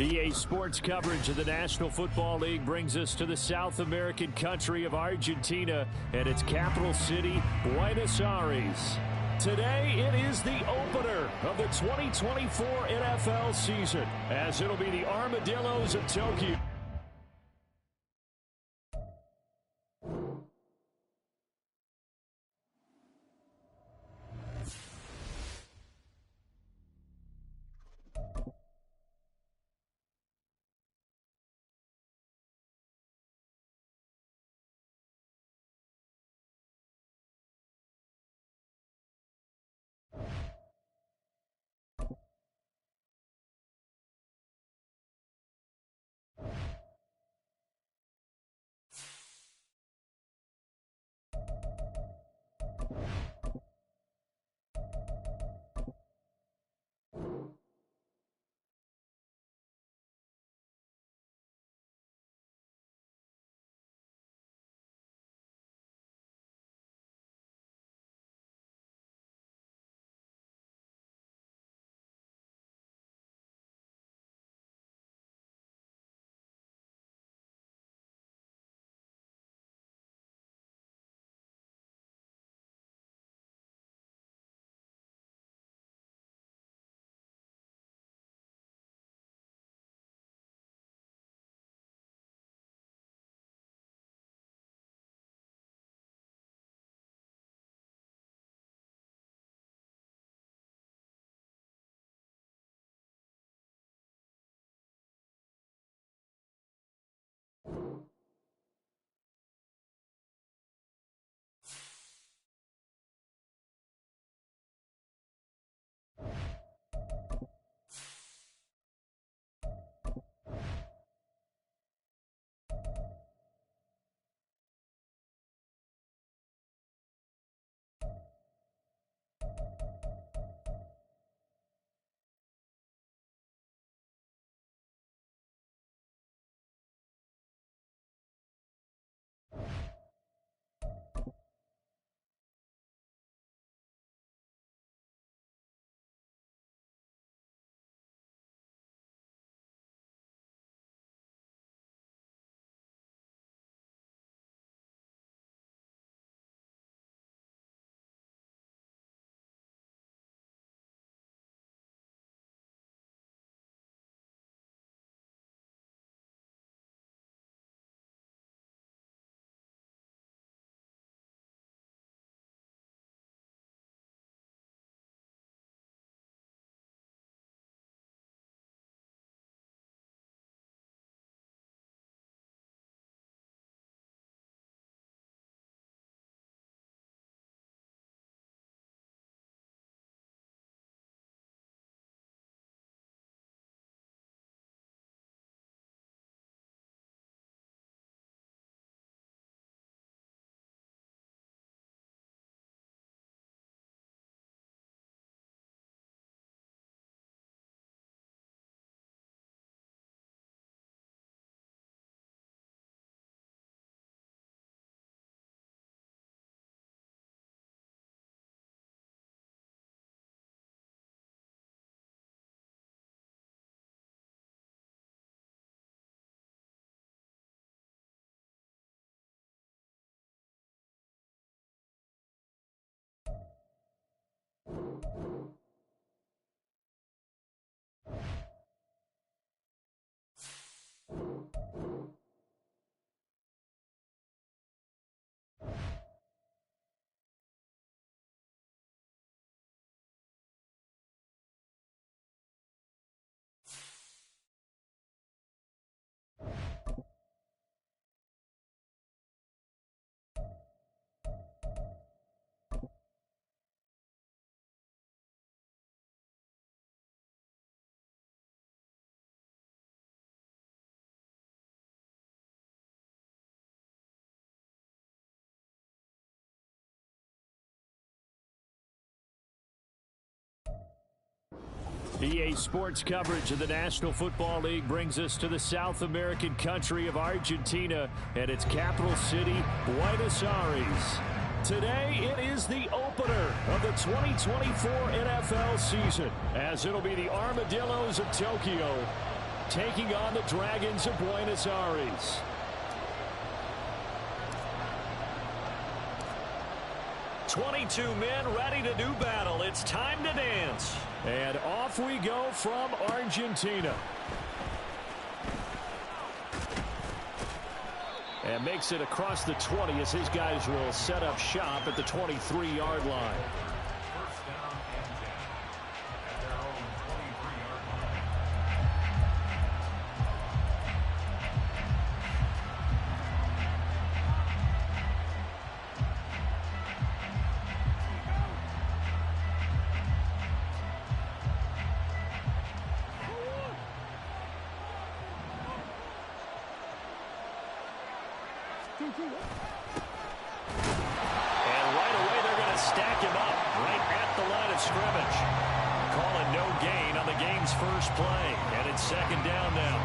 EA Sports coverage of the National Football League brings us to the South American country of Argentina and its capital city, Buenos Aires. Today, it is the opener of the 2024 NFL season, as it'll be the Armadillos of Tokyo. EA Sports coverage of the National Football League brings us to the South American country of Argentina and its capital city, Buenos Aires. Today, it is the opener of the 2024 NFL season, as it'll be the Armadillos of Tokyo taking on the Dragons of Buenos Aires. "22 men ready to do battle. It's time to dance." And off we go from Argentina. And makes it across the 20 as his guys will set up shop at the 23-yard line. And right away they're going to stack him up right at the line of scrimmage. Calling no gain on the game's first play. And it's second down now.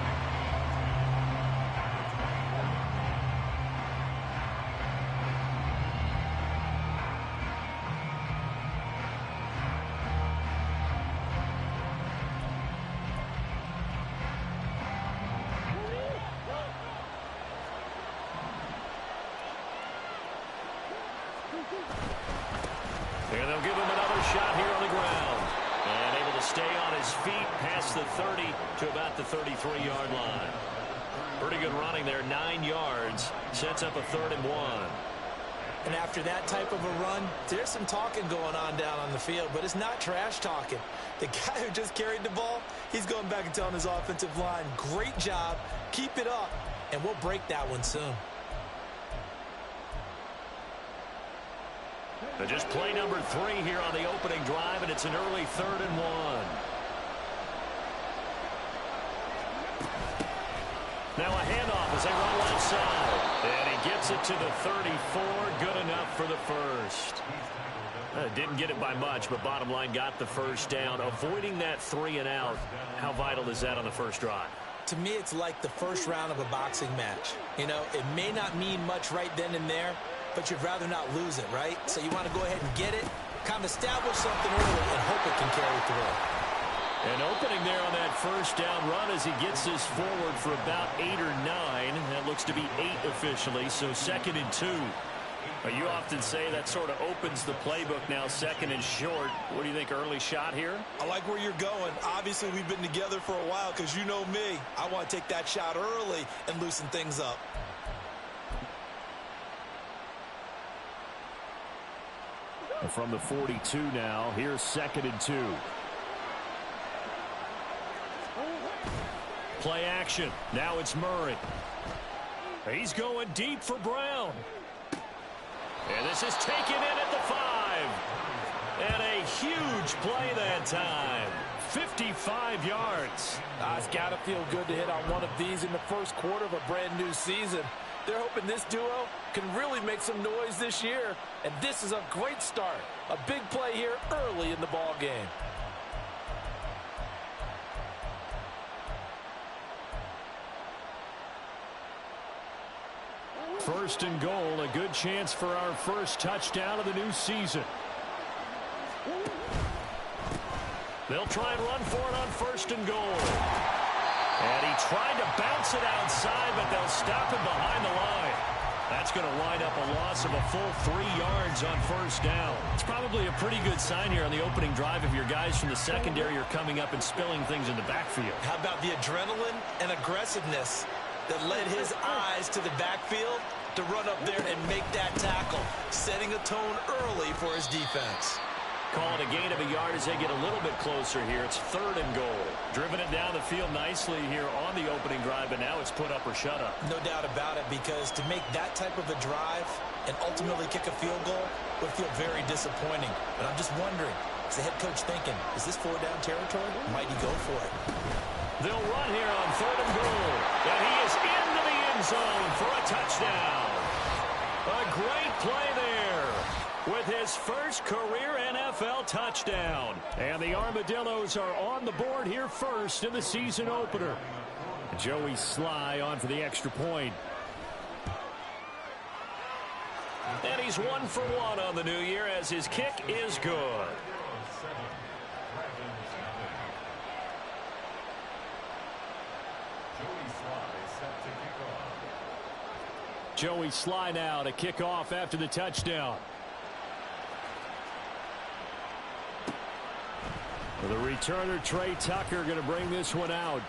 And they'll give him another shot here on the ground. And able to stay on his feet past the 30 to about the 33-yard line. Pretty good running there, 9 yards. Sets up a 3rd and 1. And after that type of a run, there's some talking going on down on the field, but it's not trash talking. The guy who just carried the ball, he's going back and telling his offensive line, great job, keep it up, and we'll break that one soon. But just play number 3 here on the opening drive, and it's an early 3rd and 1. Now a handoff as they run left side. And he gets it to the 34. Good enough for the first. Didn't get it by much, but bottom line got the first down. Avoiding that 3 and out. How vital is that on the first drive? To me, it's like the first round of a boxing match. You know, it may not mean much right then and there, but you'd rather not lose it, right? So you want to go ahead and get it, kind of establish something early, and hope it can carry through. An opening there on that first down run as he gets this forward for about 8 or 9. That looks to be 8 officially, so 2nd and 2. You often say that sort of opens the playbook now, 2nd and short. What do you think, early shot here? I like where you're going. Obviously, we've been together for a while because you know me. I want to take that shot early and loosen things up. From the 42 now, here's 2nd and 2. Play action. Now it's Murray. He's going deep for Brown. And this is taken in at the 5. And a huge play that time. 55 yards. It's got to feel good to hit on one of these in the first quarter of a brand new season. They're hoping this duo can really make some noise this year. And this is a great start. A big play here early in the ball game. First and goal, a good chance for our first touchdown of the new season. They'll try and run for it on 1st and goal. And he tried to bounce it outside, but they'll stop him behind the line. That's going to wind up a loss of a full 3 yards on 1st down. It's probably a pretty good sign here on the opening drive if your guys from the secondary are coming up and spilling things in the backfield. How about the adrenaline and aggressiveness that led his eyes to the backfield to run up there and make that tackle, setting a tone early for his defense. Call it a gain of a yard as they get a little bit closer here. It's 3rd and goal. Driven it down the field nicely here on the opening drive, but now it's put up or shut up. No doubt about it, because to make that type of a drive and ultimately kick a field goal would feel very disappointing. But I'm just wondering, is the head coach thinking, is this 4-down territory? Might he go for it? They'll run here on 3rd and goal. And he is into the end zone for a touchdown. A great play there with his first career NFL touchdown. And the Armadillos are on the board here first in the season opener. Joey Sly on for the extra point. And he's 1 for 1 on the new year as his kick is good. Joey Sly now to kick off after the touchdown. The returner, Trey Tucker, going to bring this one out.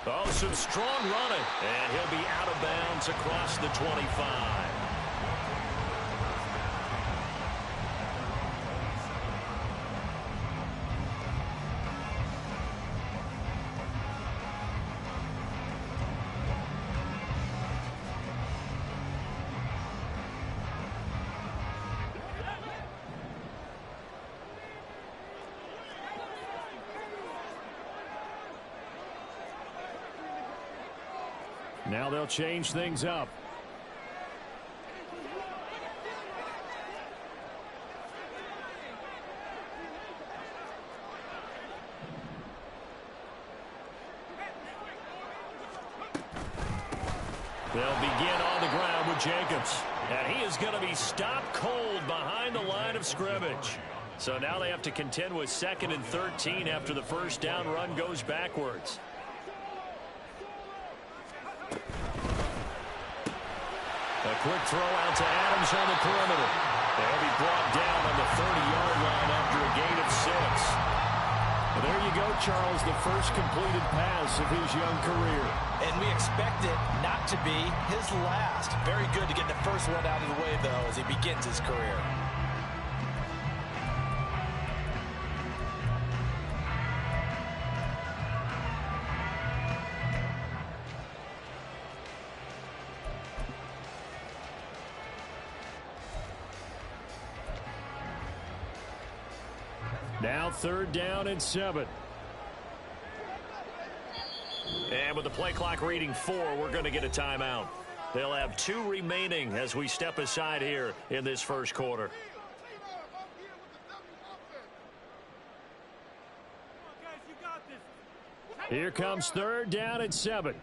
Oh, some strong running. And he'll be out of bounds across the 25. Now they'll change things up. They'll begin on the ground with Jacobs. And he is going to be stopped cold behind the line of scrimmage. So now they have to contend with 2nd and 13 after the first down run goes backwards. A quick throw out to Adams on the perimeter. They'll be brought down on the 30-yard line after a gain of 6. Well, there you go, Charles, the first completed pass of his young career. And we expect it not to be his last. Very good to get the first one out of the way, though, as he begins his career. Now 3rd down and 7. And with the play clock reading 4, we're going to get a timeout. They'll have 2 remaining as we step aside here in this first quarter. Here comes 3rd down and 7.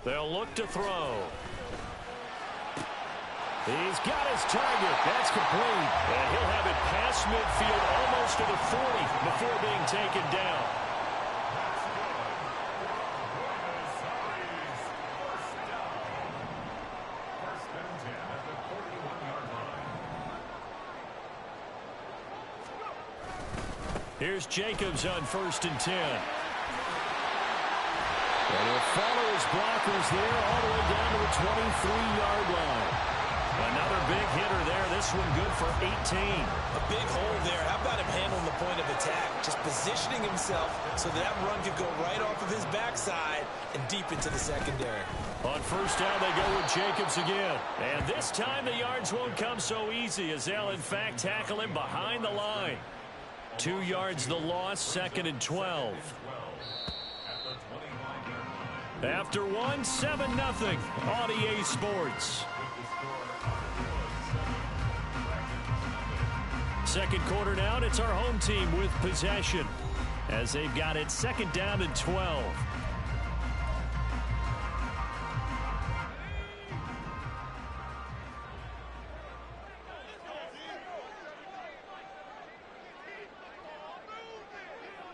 They'll look to throw. He's got his target. That's complete. And he'll have it past midfield almost to the 40 before being taken down. Here's Jacobs on 1st and 10. And he'll follow his blockers there all the way down to the 23-yard line. Another big hitter there. This one good for 18. A big hole there. How about him handling the point of attack? Just positioning himself so that run could go right off of his backside and deep into the secondary. On 1st down, they go with Jacobs again. And this time the yards won't come so easy as they'll, in fact, tackle him behind the line. 2 yards the loss, 2nd and 12. After 1, 7-0 on EA Sports. Second quarter now, and it's our home team with possession as they've got it 2nd down and 12.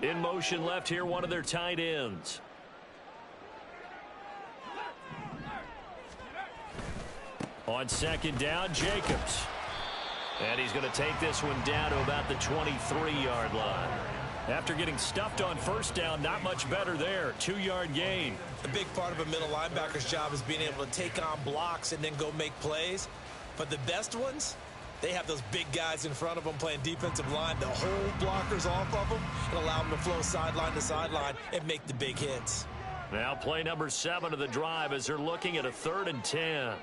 In motion left here, one of their tight ends. On 2nd down, Jacobs. And he's going to take this one down to about the 23-yard line. After getting stuffed on 1st down, not much better there. 2-yard gain. A big part of a middle linebacker's job is being able to take on blocks and then go make plays. But the best ones, they have those big guys in front of them playing defensive line to hold blockers off of them and allow them to flow sideline to sideline and make the big hits. Now play number 7 of the drive as they're looking at a 3rd and 10.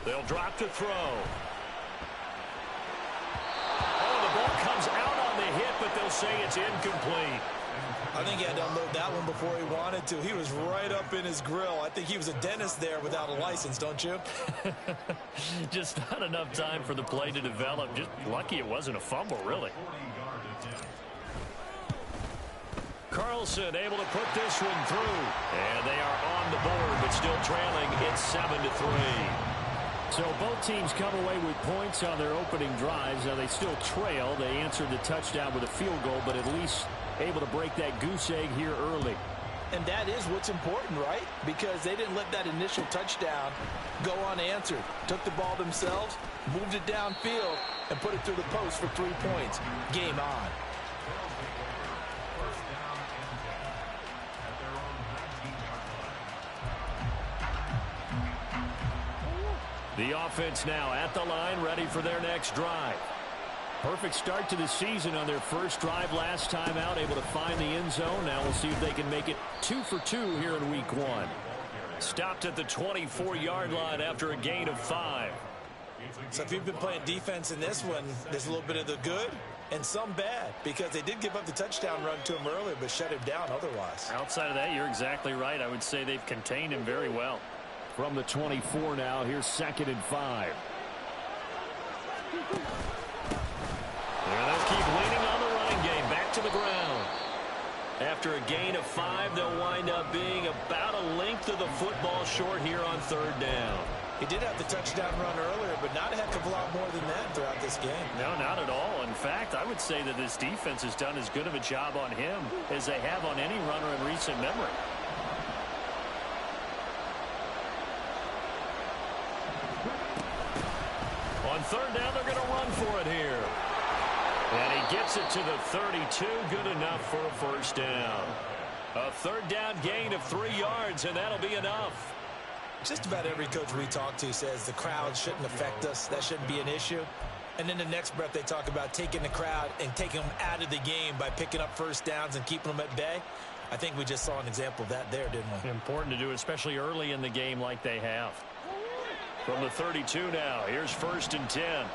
They'll drop to throw. Oh, the ball comes out on the hit, but they'll say it's incomplete. I think he had to unload that one before he wanted to. He was right up in his grill. I think he was a dentist there without a license, don't you? Just not enough time for the play to develop. Just lucky it wasn't a fumble, really. Carlson able to put this one through. And they are on the board, but still trailing. It's 7-3. So both teams come away with points on their opening drives. Now they still trail. They answered the touchdown with a field goal, but at least able to break that goose egg here early. And that is what's important, right? Because they didn't let that initial touchdown go unanswered. Took the ball themselves, moved it downfield, and put it through the post for 3 points. Game on. The offense now at the line, ready for their next drive. Perfect start to the season on their first drive last time out, able to find the end zone. Now we'll see if they can make it 2 for 2 here in week 1. Stopped at the 24-yard line after a gain of 5. So if you've been playing defense in this one, there's a little bit of the good and some bad, because they did give up the touchdown run to him earlier, but shut him down otherwise. Outside of that, you're exactly right. I would say they've contained him very well. From the 24 now, here's 2nd and 5. There they'll keep leaning on the running game. Back to the ground. After a gain of 5, they'll wind up being about a length of the football short here on 3rd down. He did have the touchdown run earlier, but not a heck of a lot more than that throughout this game. No, not at all. In fact, I would say that this defense has done as good of a job on him as they have on any runner in recent memory. On 3rd down, they're going to run for it here. And he gets it to the 32. Good enough for a 1st down. A 3rd down gain of 3 yards, and that'll be enough. Just about every coach we talk to says the crowd shouldn't affect us. That shouldn't be an issue. And then the next breath they talk about taking the crowd and taking them out of the game by picking up 1st downs and keeping them at bay. I think we just saw an example of that there, didn't we? Important to do, especially early in the game like they have. From the 32 now, here's 1st and 10.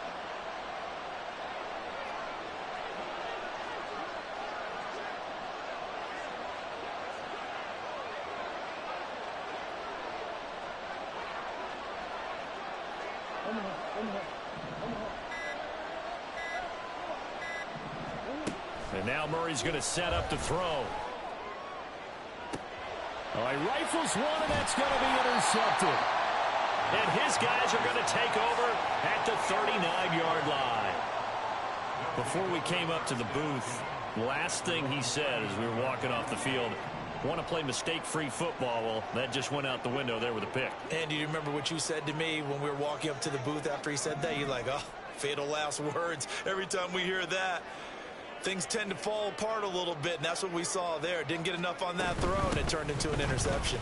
And now Murray's going to set up to throw. Oh, he rifles one, and that's going to be intercepted. And his guys are going to take over at the 39-yard line. Before we came up to the booth, last thing he said as we were walking off the field, want to play mistake-free football. Well, that just went out the window there with a pick. And do you remember what you said to me when we were walking up to the booth after he said that? You're like, oh, fatal last words. Every time we hear that, things tend to fall apart a little bit, and that's what we saw there. Didn't get enough on that throw, and it turned into an interception.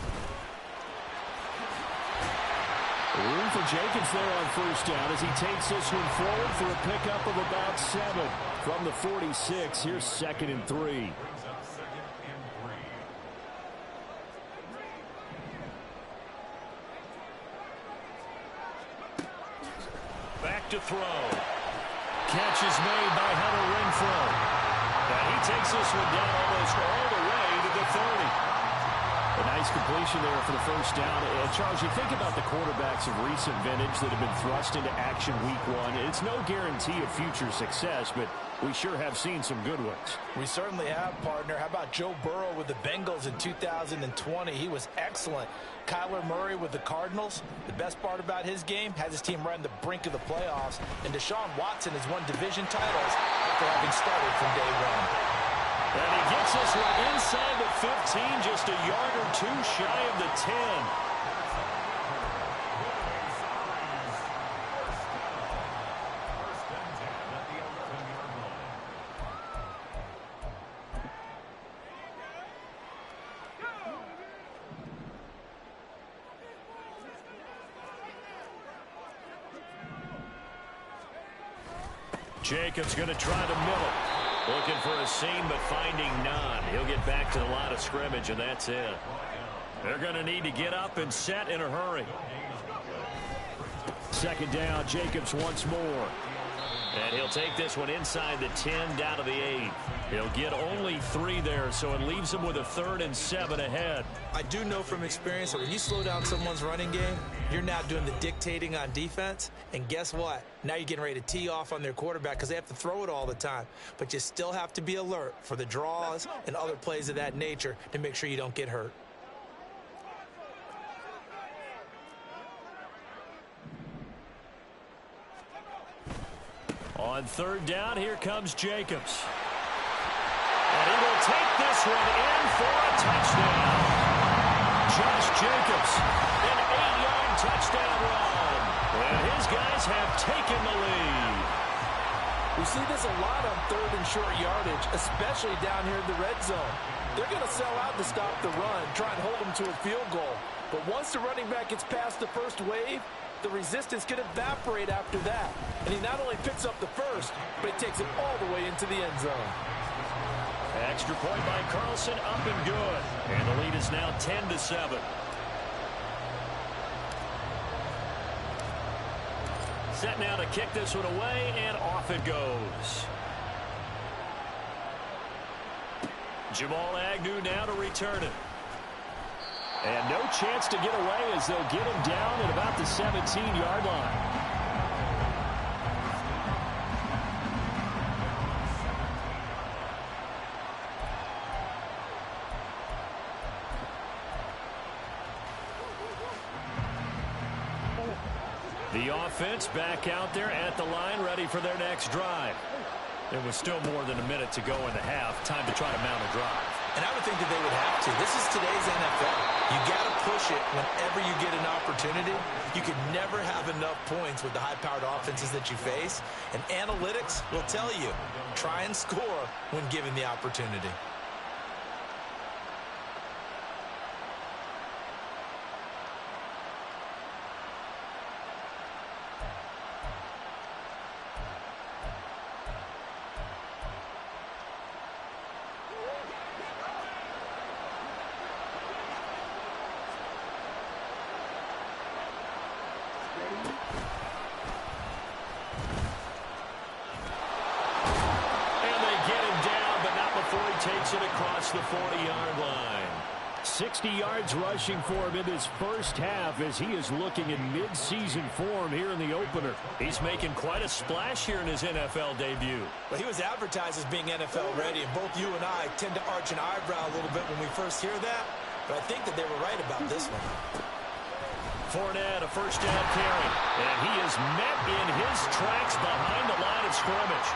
Room for Jacobs there on 1st down as he takes this one forward for a pickup of about 7. From the 46, here's 2nd and 3. Back to throw. Catch is made by Hunter Renfrow. And he takes this one down almost all the way to the 30. A nice completion there for the 1st down. Charles, you think about the quarterbacks of recent vintage that have been thrust into action week 1. It's no guarantee of future success, but we sure have seen some good ones. We certainly have, partner. How about Joe Burrow with the Bengals in 2020? He was excellent. Kyler Murray with the Cardinals. The best part about his game, has his team right on the brink of the playoffs. And Deshaun Watson has won division titles after having started from day 1. And he gets this one inside the 15, just a yard or 2 shy of the 10. Jacobs going to try to middle. Looking for a seam, but finding none. He'll get back to the line of scrimmage, and that's it. They're going to need to get up and set in a hurry. second down. Jacobs once more. And he'll take this one inside the 10 down to the 8. He'll get only 3 there, so it leaves him with a 3rd and 7 ahead. I do know from experience that when you slow down someone's running game, you're now doing the dictating on defense. And guess what? Now you're getting ready to tee off on their quarterback because they have to throw it all the time. But you still have to be alert for the draws and other plays of that nature to make sure you don't get hurt. On 3rd down, here comes Jacobs. And he will take this one in for a touchdown. Josh Jacobs, an 8-yard touchdown run. And his guys have taken the lead. We see this a lot on 3rd and short yardage, especially down here in the red zone. They're going to sell out to stop the run, try and hold them to a field goal. But once the running back gets past the first wave, the resistance can evaporate after that. And he not only picks up the first, but he takes it all the way into the end zone. Extra point by Carlson, up and good. And the lead is now 10-7. Set now to kick this one away, and off it goes. Jamal Agnew now to return it. And no chance to get away as they'll get him down at about the 17-yard line. The offense back out there at the line, ready for their next drive. There was still more than a minute to go in the half. Time to try to mount a drive. And I would think that they would have to. This is today's NFL. You got to push it whenever you get an opportunity. You can never have enough points with the high-powered offenses that you face. And analytics will tell you, try and score when given the opportunity. Takes it across the 40-yard line. 60 yards rushing for him in this first half as he is looking in mid-season form here in the opener. He's making quite a splash here in his NFL debut. Well, he was advertised as being NFL ready, and both you and I tend to arch an eyebrow a little bit when we first hear that, but I think that they were right about this one. Fournette, a first down carry, and he is met in his tracks behind the line of scrimmage.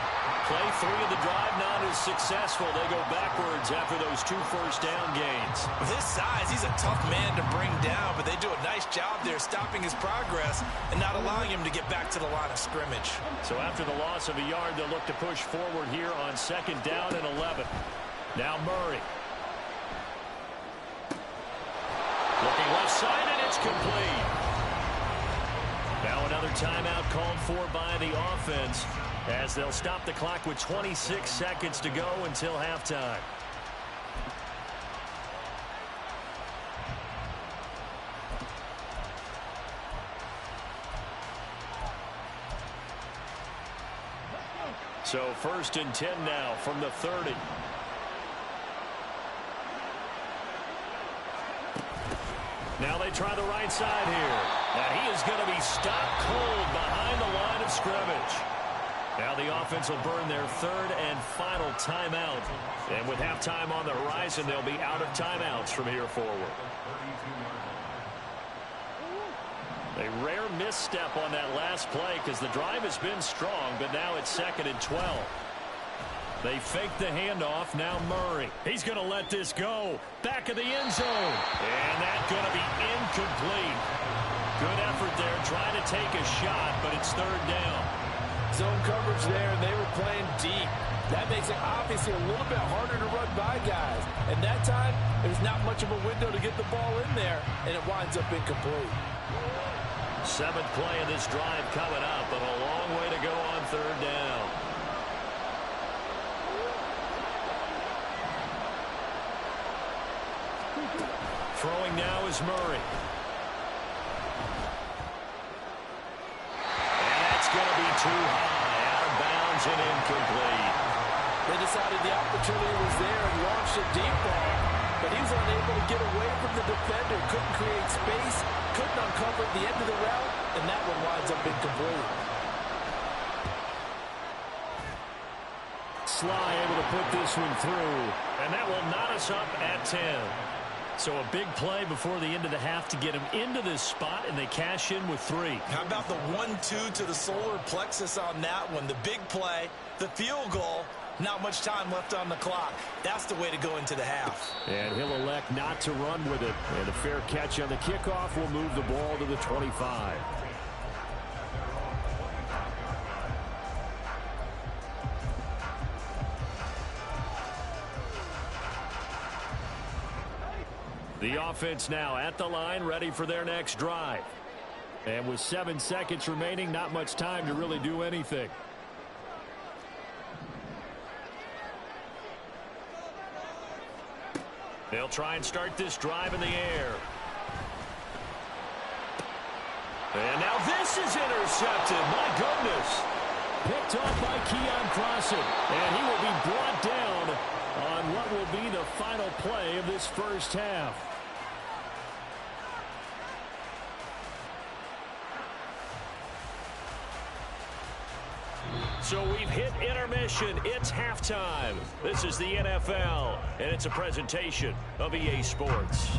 Play 3 of the drive not as successful. They go backwards after those 2 first down gains. With his size, he's a tough man to bring down, but they do a nice job there stopping his progress and not allowing him to get back to the line of scrimmage. So after the loss of a yard, they'll look to push forward here on 2nd down and 11. Now Murray. Looking left side, and it's complete. Now another timeout called for by the offense as they'll stop the clock with 26 seconds to go until halftime. So 1st and 10 now from the 30. Now they try the right side here. And he is going to be stopped cold behind the line of scrimmage. Now the offense will burn their 3rd and final timeout. And with halftime on the horizon, they'll be out of timeouts from here forward. A rare misstep on that last play because the drive has been strong, but now it's 2nd and 12. They fake the handoff. Now Murray. He's going to let this go. Back of the end zone. And that's going to be incomplete. Good effort there trying to take a shot, but it's 3rd down. Zone coverage there, and they were playing deep. That makes it obviously a little bit harder to run by guys. And that time, there's not much of a window to get the ball in there, and it winds up incomplete. 7th play of this drive coming up, but a long way to go on 3rd down. Throwing now is Murray. be too high, out of bounds and incomplete. They decided the opportunity was there and launched a deep ball, but he was unable to get away from the defender, couldn't create space, couldn't uncover the end of the route, and that one winds up incomplete. Sly able to put this one through, and that will knot us up at 10. So a big play before the end of the half to get him into this spot, and they cash in with 3. How about the 1-2 to the solar plexus on that one? The big play, the field goal, not much time left on the clock. That's the way to go into the half. And he'll elect not to run with it. And a fair catch on the kickoff will move the ball to the 25. The offense now at the line, ready for their next drive. And with 7 seconds remaining, not much time to really do anything. They'll try and start this drive in the air. And now this is intercepted. My goodness. Picked off by Keon Crossan. And he will be brought down on what will be the final play of this first half. So we've hit intermission. It's halftime. This is the NFL, and it's a presentation of EA Sports.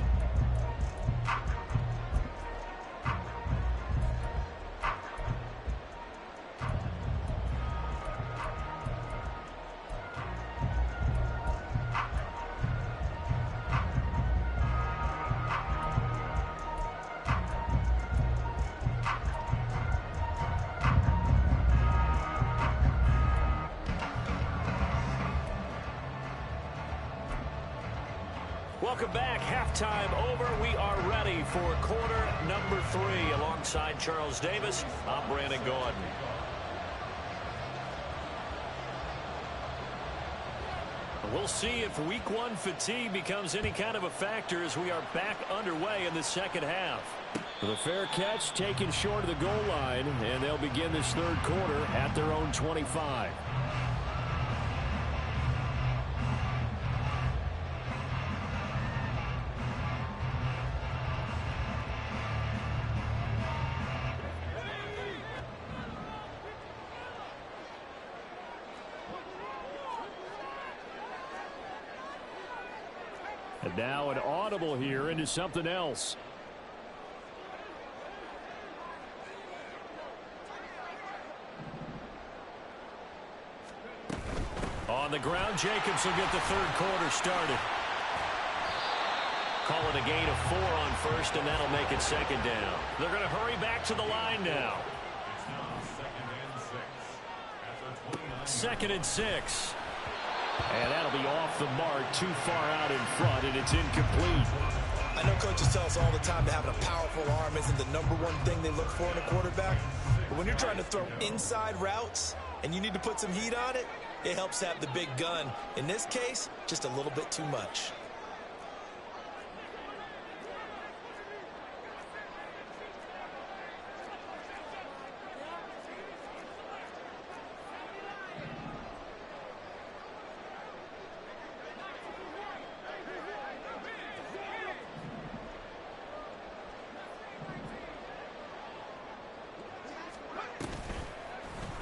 Welcome back. Halftime over. We are ready for quarter number 3. Alongside Charles Davis, I'm Brandon Gordon. We'll see if week 1 fatigue becomes any kind of a factor as we are back underway in the second half. The fair catch taken short of the goal line, and they'll begin this third quarter at their own 25. And now an audible here into something else. On the ground, Jacobs will get the third quarter started. Call it a gain of 4 on first, and that'll make it second down. They're going to hurry back to the line now. Second and 6. And that'll be off the mark, too far out in front, and it's incomplete. I know coaches tell us all the time that having a powerful arm isn't the #1 thing they look for in a quarterback. But when you're trying to throw inside routes and you need to put some heat on it, it helps have the big gun. In this case, just a little bit too much.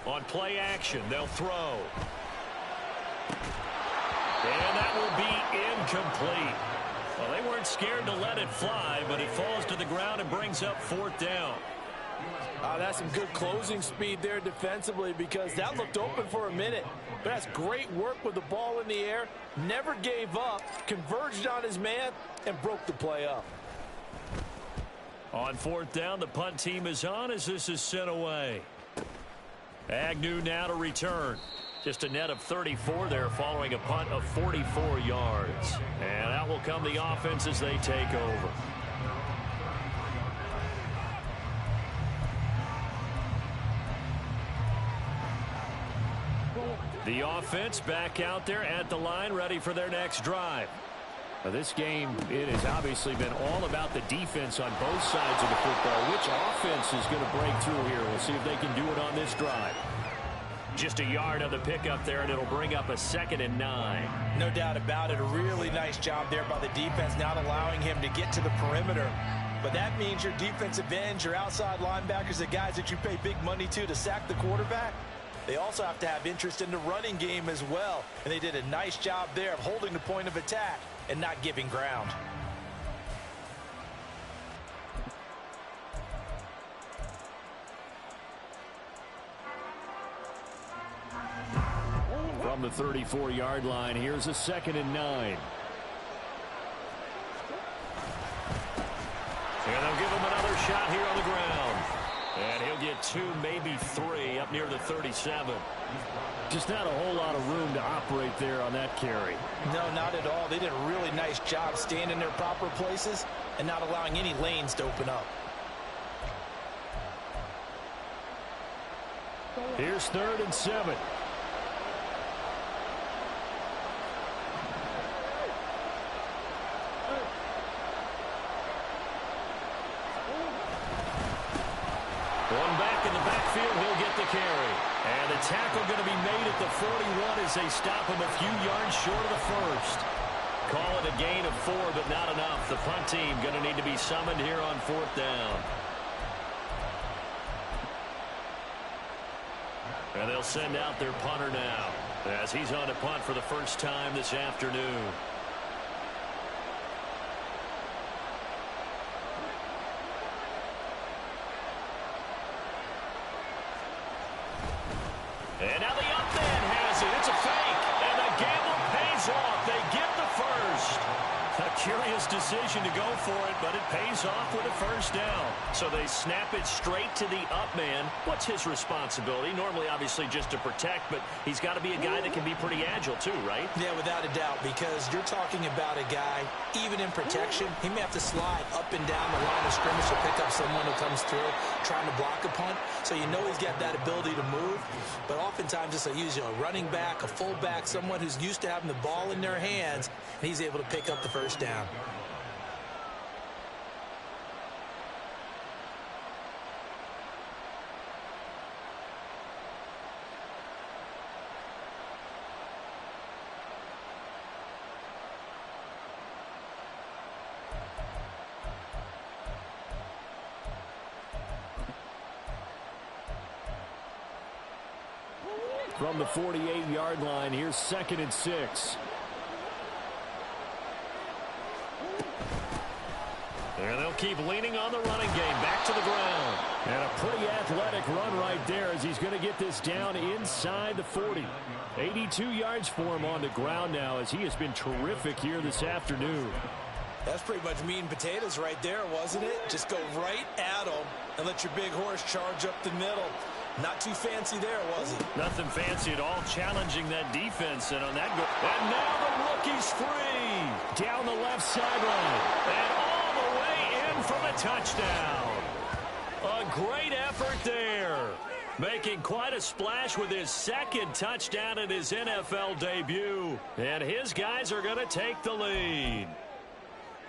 On play action, they'll throw. And that will be incomplete. Well, they weren't scared to let it fly, but it falls to the ground and brings up 4th down. That's some good closing speed there defensively, because that looked open for a minute. But that's great work with the ball in the air. Never gave up, converged on his man, and broke the play up. On 4th down, the punt team is on as this is sent away. Agnew now to return. Just a net of 34 there following a punt of 44 yards. And out will come the offense as they take over. The offense back out there at the line, ready for their next drive. This game, it has obviously been all about the defense on both sides of the football. Which offense is going to break through here? We'll see if they can do it on this drive. Just a yard of the pickup there, and it'll bring up a 2nd and 9. No doubt about it. A really nice job there by the defense, not allowing him to get to the perimeter. But that means your defensive ends, your outside linebackers, the guys that you pay big money to sack the quarterback, they also have to have interest in the running game as well. And they did a nice job there of holding the point of attack and not giving ground. From the 34-yard line, here's a 2nd and 9. And they'll give him another shot here on the ground. And he'll get 2, maybe 3 up near the 37. Just not a whole lot of room to operate there on that carry. No, not at all. They did a really nice job staying in their proper places and not allowing any lanes to open up. Here's 3rd and 7. One back in the backfield, he'll get the carry. And the tackle going to be made at the 41 as they stop him a few yards short of the first. Call it a gain of 4, but not enough. The punt team going to need to be summoned here on 4th down. And they'll send out their punter now as he's on to punt for the first time this afternoon. And now the up man has it. It's a fake. And the gamble pays off. They get the first. A curious decision to go for it, but it pays off with a first down. So they snap it straight to the up man. What's his responsibility? Normally, obviously, just to protect, but he's got to be a guy that can be pretty agile too, right? Yeah, without a doubt, because you're talking about a guy, even in protection, he may have to slide up and down the line of scrimmage to pick up someone who comes through trying to block a punt. So you know he's got that ability to move, but oftentimes it's a running back, a fullback, someone who's used to having the ball in their hands, and he's able to pick up the first down. From the 48-yard line, here's 2nd and 6. And they'll keep leaning on the running game. Back to the ground. And a pretty athletic run right there as he's going to get this down inside the 40. 82 yards for him on the ground now as he has been terrific here this afternoon. That's pretty much meat and potatoes right there, wasn't it? Just go right at him and let your big horse charge up the middle. Not too fancy there, was it? Nothing fancy at all, challenging that defense. And on that goal. And now the rookie's free. Down the left sideline. And all the way in for the touchdown. A great effort there. Making quite a splash with his 2nd touchdown in his NFL debut. And his guys are going to take the lead.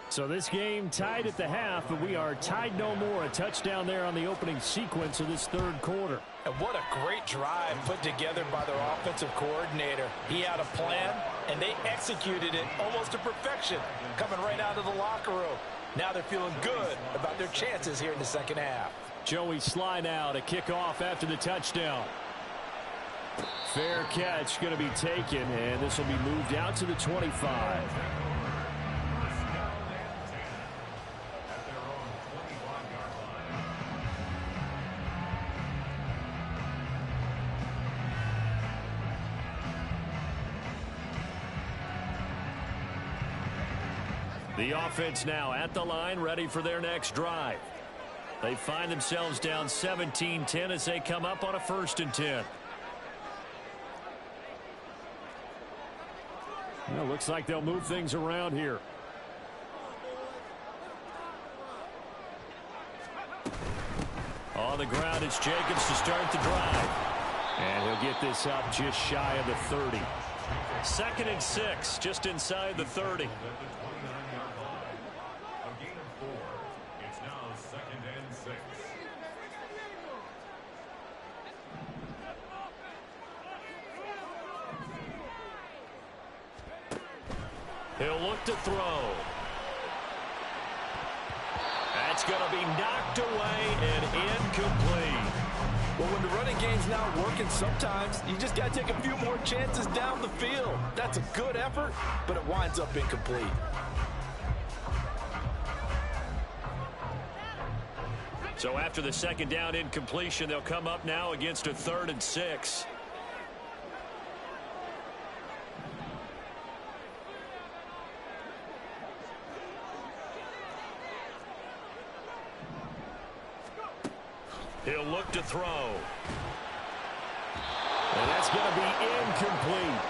So this game tied at the half, but we are tied no more. A touchdown there on the opening sequence of this 3rd quarter. And what a great drive put together by their offensive coordinator. He had a plan, and they executed it almost to perfection, coming right out of the locker room. Now they're feeling good about their chances here in the 2nd half. Joey Sly now to kick off after the touchdown. Fair catch going to be taken, and this will be moved out to the 25. The offense now at the line, ready for their next drive. They find themselves down 17-10 as they come up on a 1st and 10. Well, looks like they'll move things around here. On the ground, it's Jacobs to start the drive. And he'll get this up just shy of the 30. 2nd and 6, just inside the 30. He'll look to throw. That's going to be knocked away and incomplete. Well, when the running game's not working, sometimes you just got to take a few more chances down the field. That's a good effort, but it winds up incomplete. So after the second down incompletion, they'll come up now against a 3rd and 6. He'll look to throw. And that's going to be incomplete.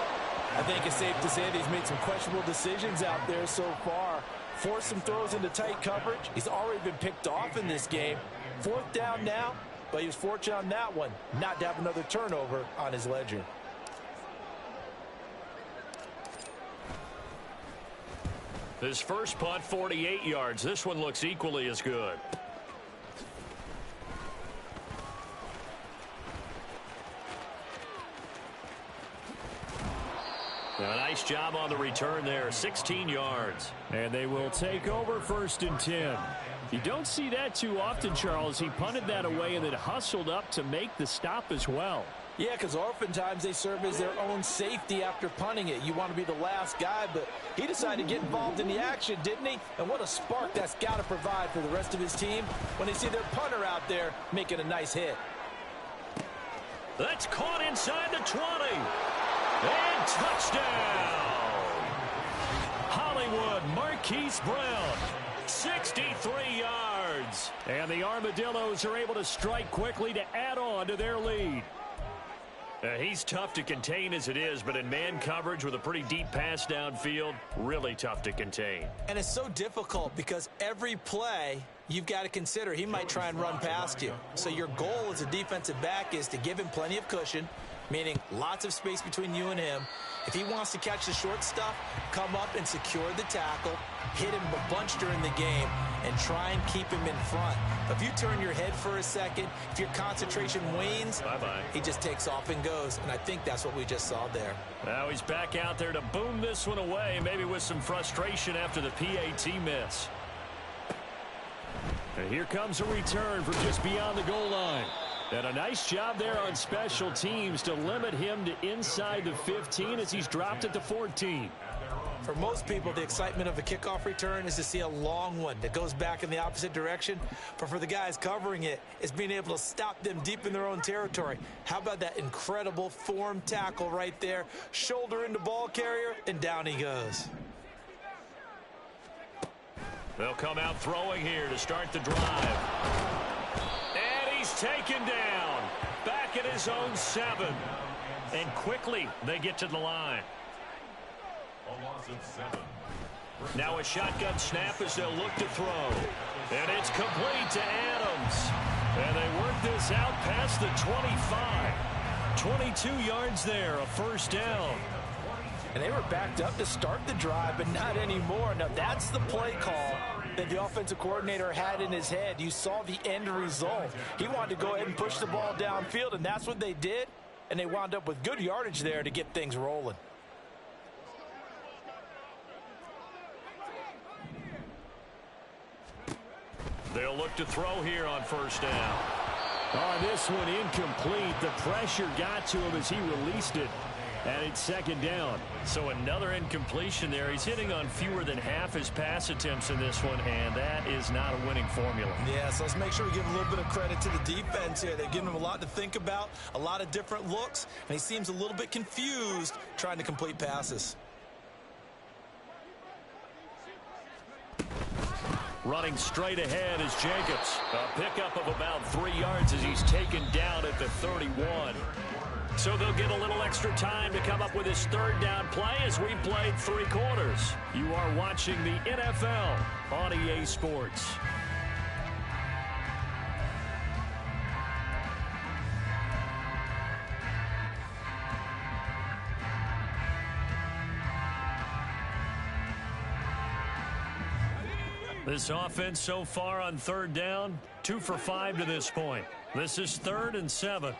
I think it's safe to say that he's made some questionable decisions out there so far. Forced some throws into tight coverage. He's already been picked off in this game. 4th down now, but he was fortunate on that one not to have another turnover on his ledger. His first punt, 48 yards. This one looks equally as good. A nice job on the return there, 16 yards. And they will take over 1st and 10. You don't see that too often, Charles. He punted that away and then hustled up to make the stop as well. Yeah, because oftentimes they serve as their own safety after punting it. You want to be the last guy, but he decided to get involved in the action, didn't he? And what a spark that's got to provide for the rest of his team when they see their punter out there making a nice hit. That's caught inside the 20. And touchdown! Hollywood Marquise Brown, 63 yards. And the Armadillos are able to strike quickly to add on to their lead. He's tough to contain as it is, but in man coverage with a pretty deep pass downfield, really tough to contain. And it's so difficult because every play you've got to consider he might try and run past you. So your goal as a defensive back is to give him plenty of cushion, meaning lots of space between you and him. If he wants to catch the short stuff, come up and secure the tackle, hit him a bunch during the game, and try and keep him in front. But if you turn your head for a second, if your concentration wanes, he just takes off and goes. And I think that's what we just saw there. Now he's back out there to boom this one away, maybe with some frustration after the PAT miss. And here comes a return from just beyond the goal line. And a nice job there on special teams to limit him to inside the 15 as he's dropped it to 14. For most people, the excitement of a kickoff return is to see a long one that goes back in the opposite direction. But for the guys covering it, it's being able to stop them deep in their own territory. How about that incredible form tackle right there? Shoulder into ball carrier, and down he goes. They'll come out throwing here to start the drive. Taken down, back at his own 7. And quickly they get to the line. Now a shotgun snap as they'll look to throw. And it's complete to Adams. And they work this out past the 25. 22 yards there, a 1st down. And they were backed up to start the drive, but not anymore. Now that's the play call that the offensive coordinator had in his head. You saw the end result. He wanted to go ahead and push the ball downfield, and that's what they did. And they wound up with good yardage there to get things rolling. They'll look to throw here on 1st down. On this one, incomplete. The pressure got to him as he released it. And it's 2nd down. So another incompletion there. He's hitting on fewer than half his pass attempts in this one, and that is not a winning formula. Yeah, so let's make sure we give a little bit of credit to the defense here. They've given him a lot to think about, a lot of different looks, and he seems a little bit confused trying to complete passes. Running straight ahead is Jacobs. A pickup of about 3 yards as he's taken down at the 31. So they'll get a little extra time to come up with his 3rd down play as we played 3 quarters. You are watching the NFL on EA Sports. This offense so far on 3rd down, 2 for 5 to this point. This is 3rd and 7.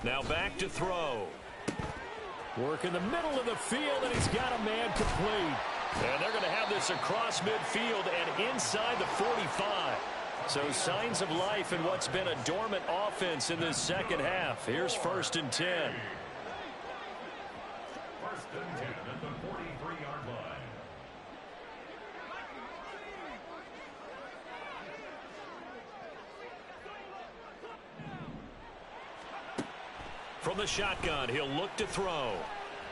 Now back to throw. Work in the middle of the field, and he's got a man complete. And they're going to have this across midfield and inside the 45. So signs of life in what's been a dormant offense in this second half. Here's 1st and 10. 1st and 10 at the 43-yard line. From the shotgun, he'll look to throw.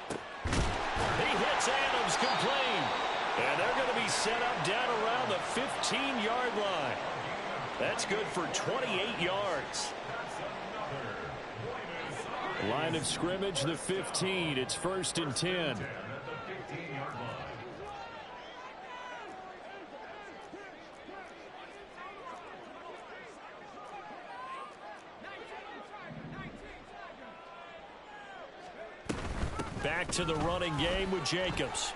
He hits Adams complete. And they're going to be set up down around the 15-yard line. That's good for 28 yards. Line of scrimmage, the 15. It's 1st and 10. Back to the running game with Jacobs.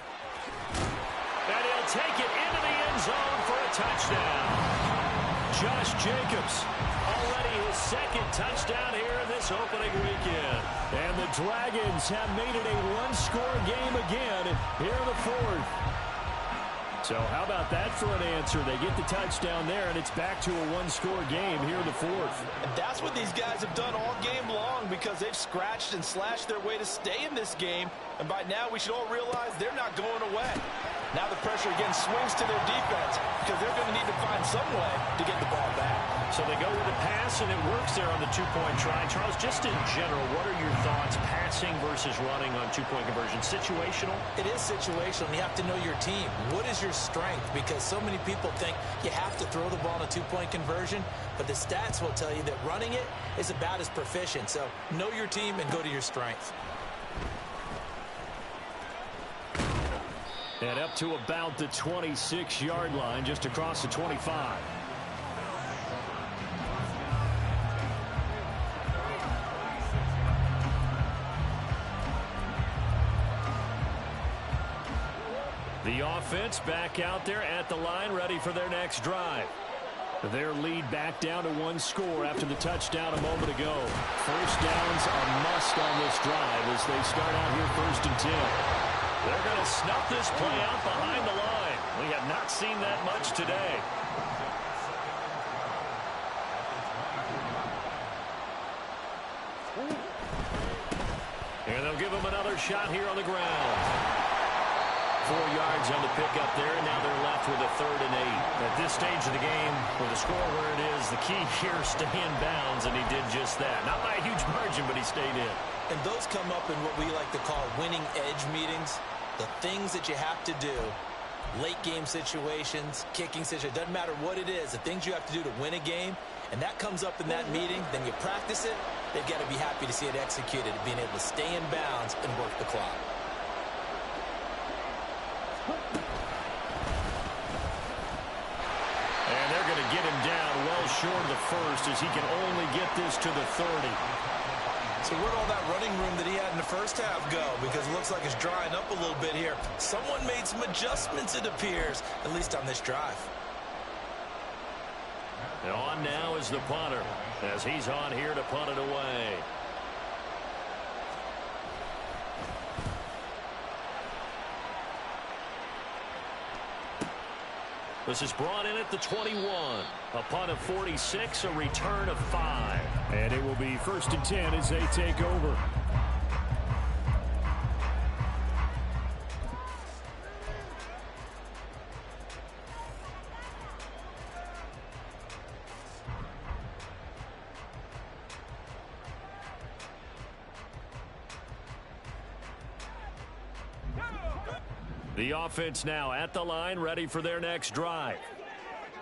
And he'll take it into the end zone for a touchdown. Josh Jacobs, already his 2nd touchdown here in this opening weekend. And the Dragons have made it a one-score game again here in the 4th. So how about that for an answer? They get the touchdown there, and it's back to a one-score game here in the 4th. And that's what these guys have done all game long, because they've scratched and slashed their way to stay in this game. And by now, we should all realize they're not going away. Now the pressure again swings to their defense, because they're going to need to find some way to get the ball back. So they go with a pass, and it works there on the two-point try. Charles, just in general, what are your thoughts passing versus running on two-point conversion? Situational? It is situational, and you have to know your team. What is your strength? Because so many people think you have to throw the ball in a two-point conversion, but the stats will tell you that running it is about as proficient. So know your team and go to your strength. And up to about the 26-yard line, just across the 25. The offense back out there at the line, ready for their next drive. Their lead back down to one score after the touchdown a moment ago. First down's a must on this drive as they start out here 1st and 10. They're going to snuff this play out behind the line. We have not seen that much today. And they'll give him another shot here on the ground. 4 yards on the pickup there, and now they're left with a 3rd and 8. At this stage of the game, with the score where it is, the key here is stay in bounds, and he did just that. Not by a huge margin, but he stayed in. And those come up in what we like to call winning edge meetings. The things that you have to do, late game situations, kicking situations, doesn't matter what it is, the things you have to do to win a game, and that comes up in that meeting, then you practice it, they've got to be happy to see it executed, being able to stay in bounds and work the clock. And they're going to get him down well short of the 1st as he can only get this to the 30. So where'd all that running room that he had in the first half go? Because it looks like it's drying up a little bit here. Someone made some adjustments, it appears, at least on this drive. And on now is the punter as he's on here to punt it away. This is brought in at the 21. A punt of 46, a return of 5. And it will be 1st and 10 as they take over. The offense now at the line, ready for their next drive.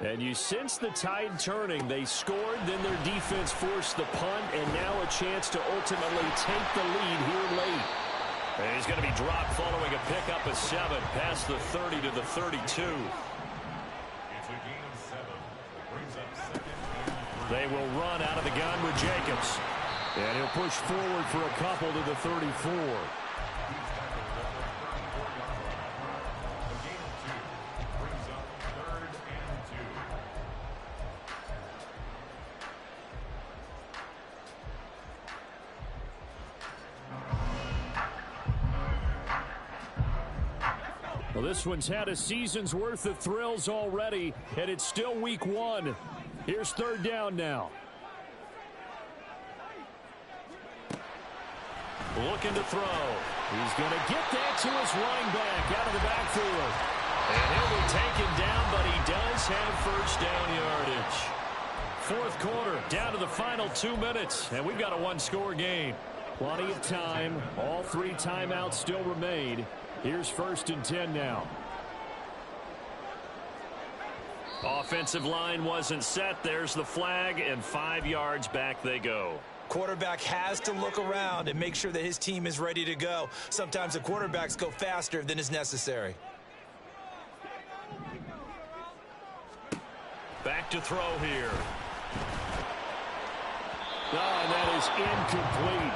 And you sense the tide turning. They scored, then their defense forced the punt, and now a chance to ultimately take the lead here late. And he's going to be dropped following a pickup of 7 past the 30 to the 32. It's a gain of 7. Brings up 2nd. They will run out of the gun with Jacobs. And he'll push forward for a couple to the 34. Well, this one's had a season's worth of thrills already, and it's still week 1. Here's 3rd down now. Looking to throw. He's going to get that to his running back out of the backfield. And he'll be taken down, but he does have first down yardage. 4th quarter, down to the final 2 minutes, and we've got a 1-score game. Plenty of time. All 3 timeouts still remain. Here's 1st and 10 now. Offensive line wasn't set. There's the flag, and 5 yards back they go. Quarterback has to look around and make sure that his team is ready to go. Sometimes the quarterbacks go faster than is necessary. Back to throw here. Oh, and that is incomplete.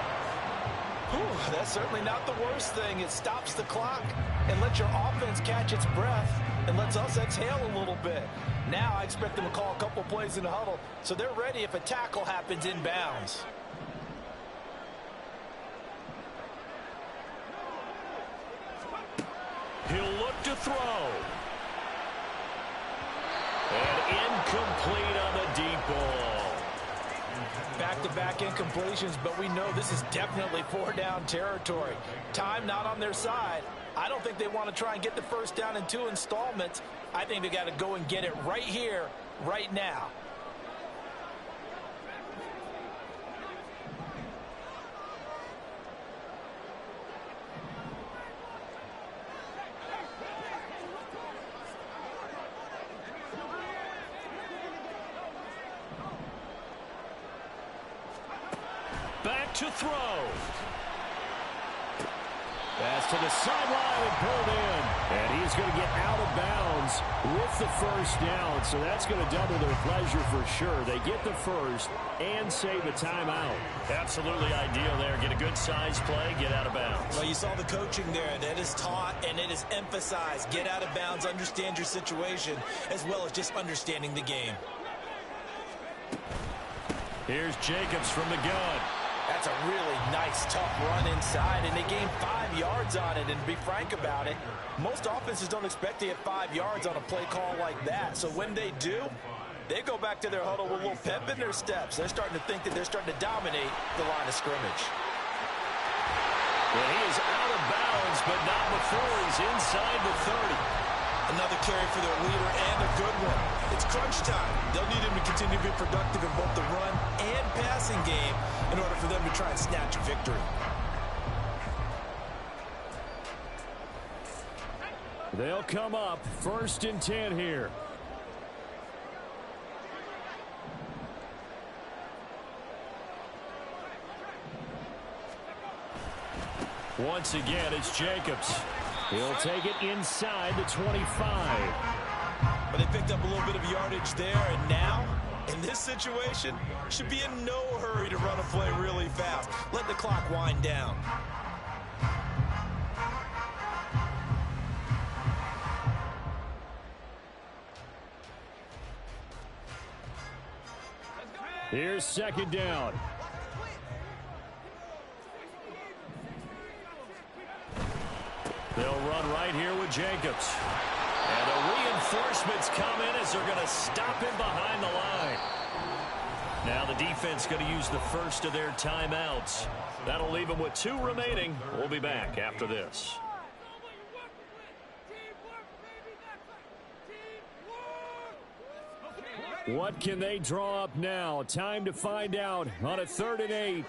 Whew, that's certainly not the worst thing. It stops the clock and lets your offense catch its breath and lets us exhale a little bit. Now I expect them to call a couple plays in the huddle so they're ready if a tackle happens inbounds. He'll look to throw. And incomplete on the deep ball. Back-to-back incompletions, but we know this is definitely 4-down territory. Time not on their side. I don't think they want to try and get the first down in 2 installments. I think they got to go and get it right here, right now. Back to throw. Pass to the sideline and pulled in. And he's going to get out of bounds with the first down. So that's going to double their pleasure for sure. They get the first and save a timeout. Absolutely ideal there. Get a good size play, get out of bounds. Well, you saw the coaching there. That is taught and it is emphasized. Get out of bounds, understand your situation, as well as just understanding the game. Here's Jacobs from the gun. That's a really nice, tough run inside, and they gained 5 yards on it. And to be frank about it, most offenses don't expect to get 5 yards on a play call like that. So when they do, they go back to their huddle with a little pep in their steps. They're starting to think that they're starting to dominate the line of scrimmage. Well, he is out of bounds, but not before he's inside the 30. Another carry for their leader and a good one. It's crunch time. They'll need him to continue to be productive in both the run and passing game in order for them to try and snatch a victory. They'll come up 1st and 10 here. Once again, it's Jacobs. He'll take it inside the 25. But they picked up a little bit of yardage there, and now, in this situation, should be in no hurry to run a play really fast. Let the clock wind down. Here's 2nd down. They'll run right here with Jacobs. And the reinforcements come in as they're going to stop him behind the line. Now the defense going to use the first of their timeouts. That'll leave them with 2 remaining. We'll be back after this. What can they draw up now? Time to find out on a 3rd and 8.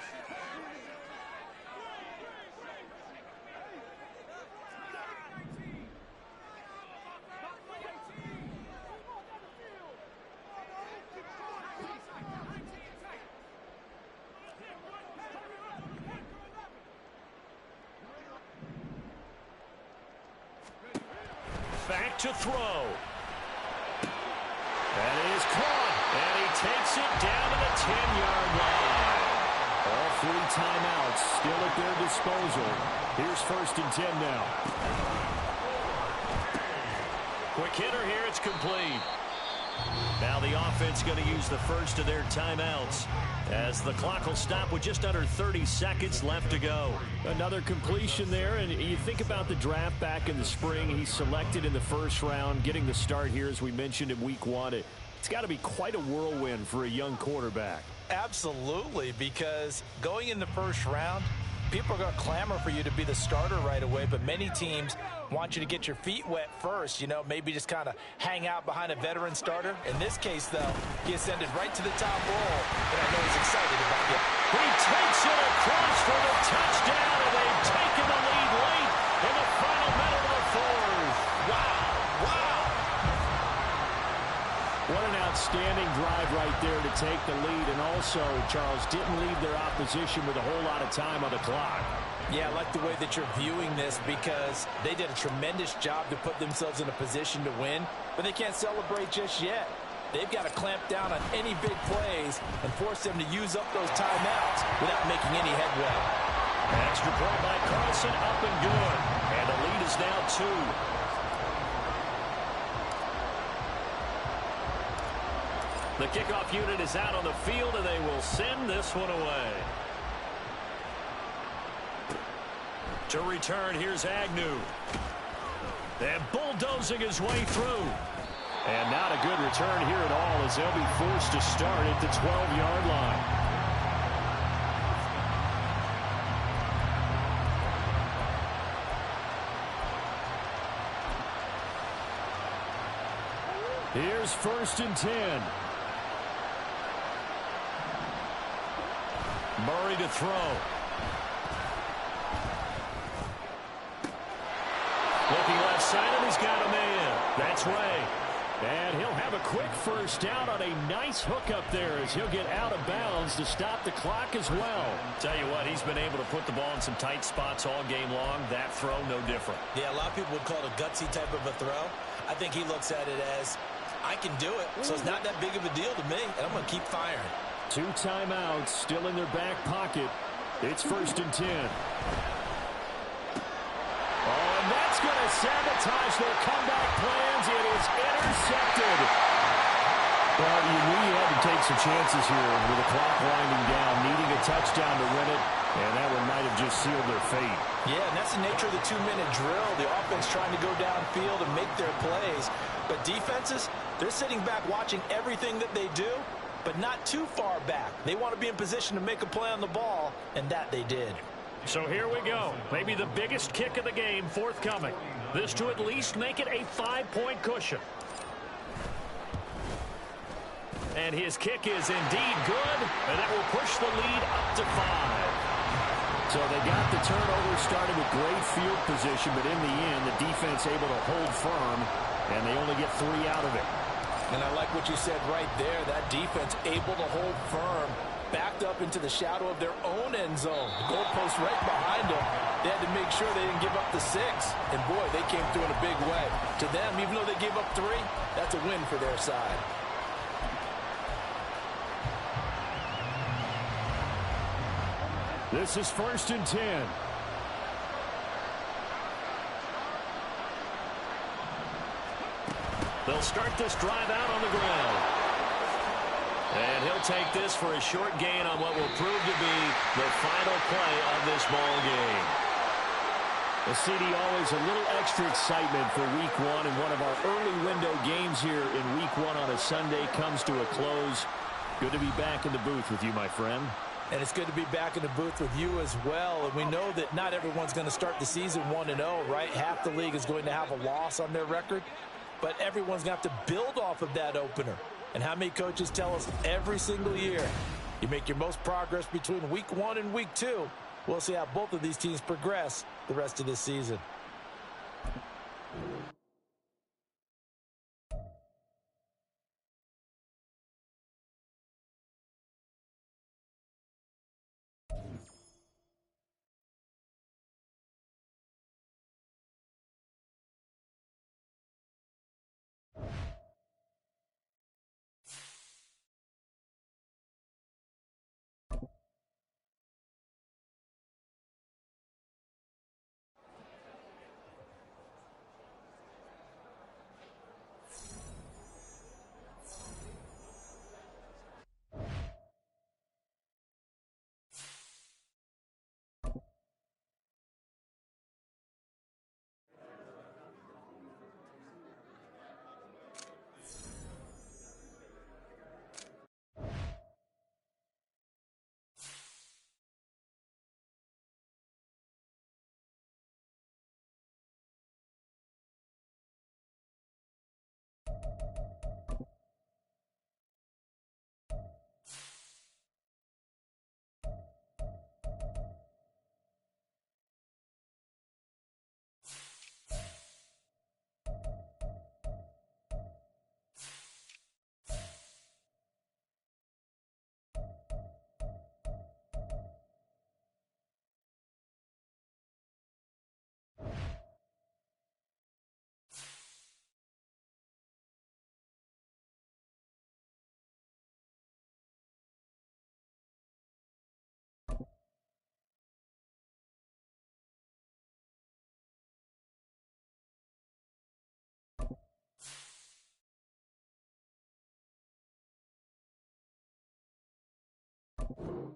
Back to throw. That is caught. And he takes it down to the 10-yard line. All 3 timeouts still at their disposal. Here's 1st and 10 now. Quick hitter here. It's complete. Now the offense going to use the first of their timeouts as the clock will stop with just under 30 seconds left to go. Another completion there, and you think about the draft back in the spring. He's selected in the first round, getting the start here, as we mentioned in week one. It's got to be quite a whirlwind for a young quarterback. Absolutely, because going in the first round, people are going to clamor for you to be the starter right away, but many teams want you to get your feet wet first, maybe just kind of hang out behind a veteran starter. In this case, though, he ascended right to the top roll, and I know he's excited about it. He takes it across for the touchdown, and they've taken the lead late in the final minute of the fourth. Wow. What an outstanding drive right there to take the lead, and also, Charles, didn't leave their opposition with a whole lot of time on the clock. Yeah, I like the way that you're viewing this because they did a tremendous job to put themselves in a position to win, but they can't celebrate just yet. They've got to clamp down on any big plays and force them to use up those timeouts without making any headway. Extra point by Carlson, up and good. And the lead is now 2. The kickoff unit is out on the field, and they will send this one away. To return, here's Agnew. And bulldozing his way through. And not a good return here at all, as they'll be forced to start at the 12-yard line. Here's 1st and 10. Murray to throw. Looking left side, and he's got a man. That's Ray. And he'll have a quick first down on a nice hook up there as he'll get out of bounds to stop the clock as well. Tell you what, he's been able to put the ball in some tight spots all game long. That throw, no different. Yeah, a lot of people would call it a gutsy type of a throw. I think he looks at it as, I can do it, so it's not that big of a deal to me, and I'm going to keep firing. 2 timeouts still in their back pocket. It's 1st and 10. Oh, and that's going to sabotage their comeback plans. It is intercepted. Well, you knew you had to take some chances here with the clock winding down, needing a touchdown to win it, and that one might have just sealed their fate. Yeah, and that's the nature of the 2-minute drill. The offense trying to go downfield and make their plays. But defenses, they're sitting back watching everything that they do, but not too far back. They want to be in position to make a play on the ball, and that they did. So here we go. Maybe the biggest kick of the game forthcoming. This to at least make it a 5-point cushion. And his kick is indeed good, and that will push the lead up to 5. So they got the turnover started with great field position, but in the end, the defense able to hold firm, and they only get 3 out of it. And I like what you said right there. That defense able to hold firm, backed up into the shadow of their own end zone. The goalpost right behind them. They had to make sure they didn't give up the 6. And, boy, they came through in a big way. To them, even though they gave up 3, that's a win for their side. This is 1st and 10. They'll start this drive out on the ground. And he'll take this for a short gain on what will prove to be the final play of this ball game. The CD, always a little extra excitement for week 1, and one of our early window games here in week 1 on a Sunday comes to a close. Good to be back in the booth with you, my friend. And it's good to be back in the booth with you as well. And we know that not everyone's going to start the season 1-0, right? Half the league is going to have a loss on their record. But everyone's going to have to build off of that opener. And how many coaches tell us every single year, you make your most progress between week 1 and week 2. We'll see how both of these teams progress the rest of this season. you